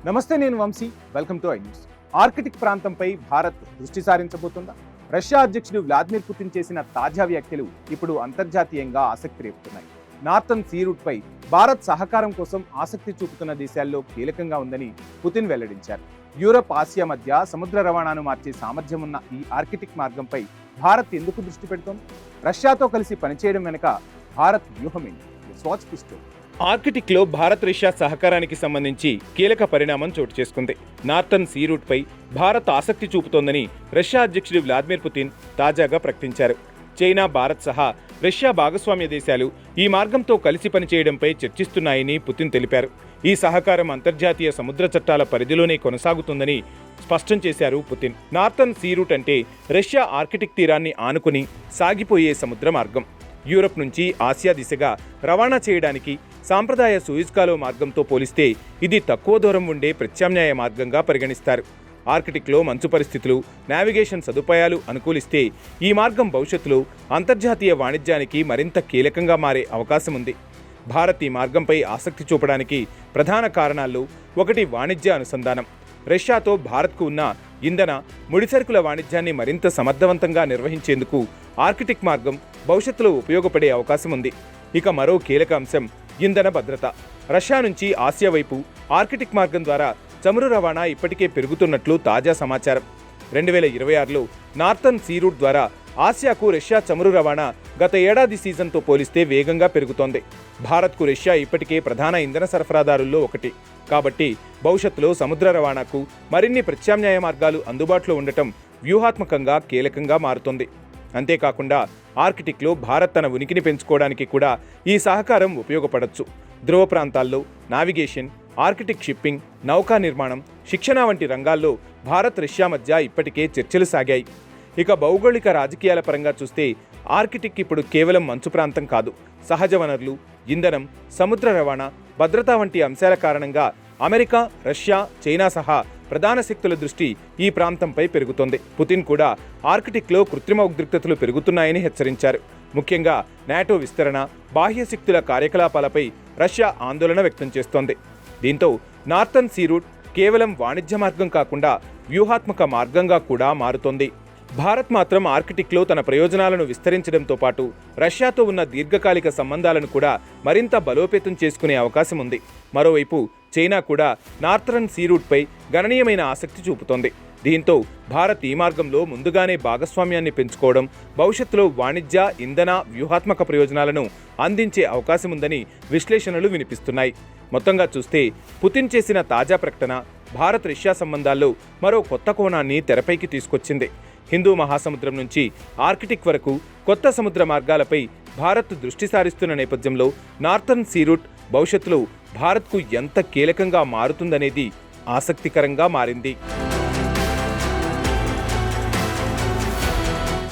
నమస్తే, నేను Vamshi. Welcome to I news. Arctic ప్రాంతంపై భారత్ దృష్టి సారించబోతుందా? రష్యా అధ్యక్షుడు వ్లాదిమిర్ పుతిన్ చేసిన తాజా వ్యాఖ్యలు ఇప్పుడు అంతర్జాతీయంగా ఆసక్తి రేపుతున్నాయి. నార్థన్ సీ రూట్ పై భారత్ సహకారం కోసం ఆసక్తి చూపుతున్న దేశాల్లో కీలకంగా ఉందని పుతిన్ వెల్లడించారు. యూరప్, ఆసియా మధ్య సముద్ర రవాణాను మార్చే సామర్థ్యం ఉన్న ఈ ఆర్కిటిక్ మార్గంపై భారత్ ఎందుకు దృష్టి పెడుతోంది? రష్యాతో కలిసి పనిచేయడం వెనుక భారత్ వ్యూహం ఏంటి? Watch this story. ఆర్కిటిక్లో భారత్ రష్యా సహకారానికి సంబంధించి కీలక పరిణామం చోటు చేసుకుంది. నార్థన్ సీ రూట్ పై భారత్ ఆసక్తి చూపుతోందని రష్యా అధ్యక్షుడు వ్లాదిమిర్ పుతిన్ తాజాగా ప్రకటించారు. చైనా, భారత్ సహా రష్యా భాగస్వామ్య దేశాలు ఈ మార్గంతో కలిసి పనిచేయడంపై చర్చిస్తున్నాయని పుతిన్ తెలిపారు. ఈ సహకారం అంతర్జాతీయ సముద్ర చట్టాల పరిధిలోనే కొనసాగుతుందని స్పష్టం చేశారు పుతిన్. నార్థన్ సీ రూట్ అంటే రష్యా ఆర్కిటిక్ తీరాన్ని ఆనుకుని సాగిపోయే సముద్ర మార్గం. యూరప్ నుంచి ఆసియా దిశగా రవాణా చేయడానికి సాంప్రదాయ సూయిజ్ కాలువ మార్గంతో పోలిస్తే ఇది తక్కువ దూరం ఉండే ప్రత్యామ్నాయ మార్గంగా పరిగణిస్తారు. ఆర్కిటిక్లో మంచు పరిస్థితులు, నావిగేషన్ సదుపాయాలు అనుకూలిస్తే ఈ మార్గం భవిష్యత్తులో అంతర్జాతీయ వాణిజ్యానికి మరింత కీలకంగా మారే అవకాశం ఉంది. భారత్ ఈ మార్గంపై ఆసక్తి చూపడానికి ప్రధాన కారణాల్లో ఒకటి వాణిజ్య అనుసంధానం. రష్యాతో భారత్కు ఉన్న ఇంధన, ముడిసరుకుల వాణిజ్యాన్ని మరింత సమర్థవంతంగా నిర్వహించేందుకు ఆర్కిటిక్ మార్గం భవిష్యత్తులో ఉపయోగపడే అవకాశం ఉంది. ఇక మరో కీలక అంశం ఇంధన భద్రత. రష్యా నుంచి ఆసియా వైపు ఆర్కిటిక్ మార్గం ద్వారా చమురు రవాణా ఇప్పటికే పెరుగుతున్నట్లు తాజా సమాచారం. 2026లో నార్థన్ సీ రూట్ ద్వారా ఆసియాకు రష్యా చమురు రవాణా గత ఏడాది సీజన్తో పోలిస్తే వేగంగా పెరుగుతోంది. భారత్కు రష్యా ఇప్పటికే ప్రధాన ఇంధన సరఫరాదారుల్లో ఒకటి. కాబట్టి భవిష్యత్తులో సముద్ర రవాణాకు మరిన్ని ప్రత్యామ్నాయ మార్గాలు అందుబాటులో ఉండటం వ్యూహాత్మకంగా కీలకంగా మారుతోంది. అంతేకాకుండా ఆర్కిటిక్లో భారత్ తన ఉనికిని పెంచుకోవడానికి కూడా ఈ సహకారం ఉపయోగపడవచ్చు. ధ్రువ ప్రాంతాల్లో నావిగేషన్, ఆర్కిటిక్ షిప్పింగ్, నౌకా నిర్మాణం, శిక్షణ వంటి రంగాల్లో భారత్, రష్యా మధ్య ఇప్పటికే చర్చలు సాగాయి. ఇక భౌగోళిక రాజకీయాల పరంగా చూస్తే ఆర్కిటిక్ ఇప్పుడు కేవలం మంచు ప్రాంతం కాదు. సహజ వనరులు, ఇంధనం, సముద్ర రవాణా, భద్రత వంటి అంశాల కారణంగా అమెరికా, రష్యా, చైనా సహా ప్రధాన శక్తుల దృష్టి ఈ ప్రాంతంపై పెరుగుతోంది. పుతిన్ కూడా ఆర్కిటిక్లో కృత్రిమ ఉద్రిక్తతలు పెరుగుతున్నాయని హెచ్చరించారు. ముఖ్యంగా నాటో విస్తరణ, బాహ్య శక్తుల కార్యకలాపాలపై రష్యా ఆందోళన వ్యక్తం చేస్తోంది. దీంతో నార్థన్ సీ రూట్ కేవలం వాణిజ్య మార్గం కాకుండా వ్యూహాత్మక మార్గంగా కూడా మారుతోంది. భారత్ మాత్రం ఆర్కిటిక్లో తన ప్రయోజనాలను విస్తరించడంతో పాటు రష్యాతో ఉన్న దీర్ఘకాలిక సంబంధాలను కూడా మరింత బలోపేతం చేసుకునే అవకాశం ఉంది. మరోవైపు చైనా కూడా నార్థన్ సీ రూట్పై గణనీయమైన ఆసక్తి చూపుతోంది. దీంతో భారత్ ఈ మార్గంలో ముందుగానే భాగస్వామ్యాన్ని పెంచుకోవడం భవిష్యత్తులో వాణిజ్య, ఇంధన, వ్యూహాత్మక ప్రయోజనాలను అందించే అవకాశం ఉందని విశ్లేషణలు వినిపిస్తున్నాయి. మొత్తంగా చూస్తే పుతిన్ చేసిన తాజా ప్రకటన భారత్, రష్యా సంబంధాల్లో మరో కొత్త కోణాన్ని తెరపైకి తీసుకొచ్చింది. హిందూ మహాసముద్రం నుంచి ఆర్కిటిక్ వరకు కొత్త సముద్ర మార్గాలపై భారత్ దృష్టి సారిస్తున్న నేపథ్యంలో నార్థన్ సీ రూట్ భవిష్యత్తులో భారత్కు ఎంత కీలకంగా మారుతుందనేది ఆసక్తికరంగా మారింది.